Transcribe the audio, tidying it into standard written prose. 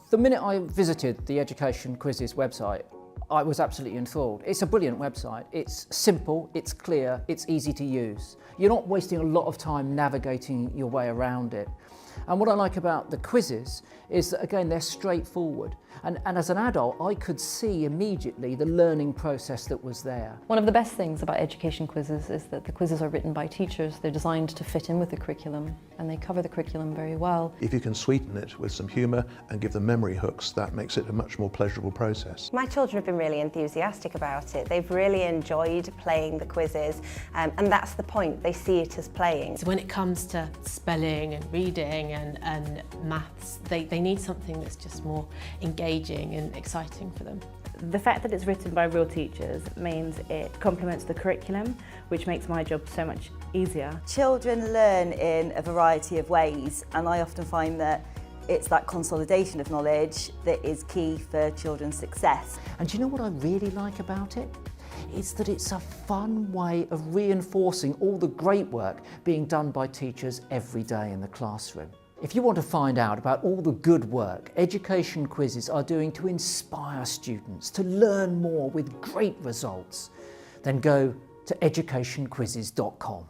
The minute I visited the Education Quizzes website, I was absolutely enthralled. It's a brilliant website. It's simple, it's clear, it's easy to use. You're not wasting a lot of time navigating your way around it. And what I like about the quizzes is that, again, they're straightforward. And as an adult, I could see immediately the learning process that was there. One of the best things about education quizzes is that the quizzes are written by teachers. They're designed to fit in with the curriculum, and they cover the curriculum very well. If you can sweeten it with some humour and give them memory hooks, that makes it a much more pleasurable process. My children have been really enthusiastic about it. They've really enjoyed playing the quizzes, and that's the point. They see it as playing. So when it comes to spelling and reading and maths, they need something that's just more engaging and exciting for them. The fact that it's written by real teachers means it complements the curriculum, which makes my job so much easier. Children learn in a variety of ways, and I often find that it's that consolidation of knowledge that is key for children's success. And do you know what I really like about it? It's that it's a fun way of reinforcing all the great work being done by teachers every day in the classroom. If you want to find out about all the good work Education Quizzes are doing to inspire students to learn more with great results, then go to educationquizzes.com.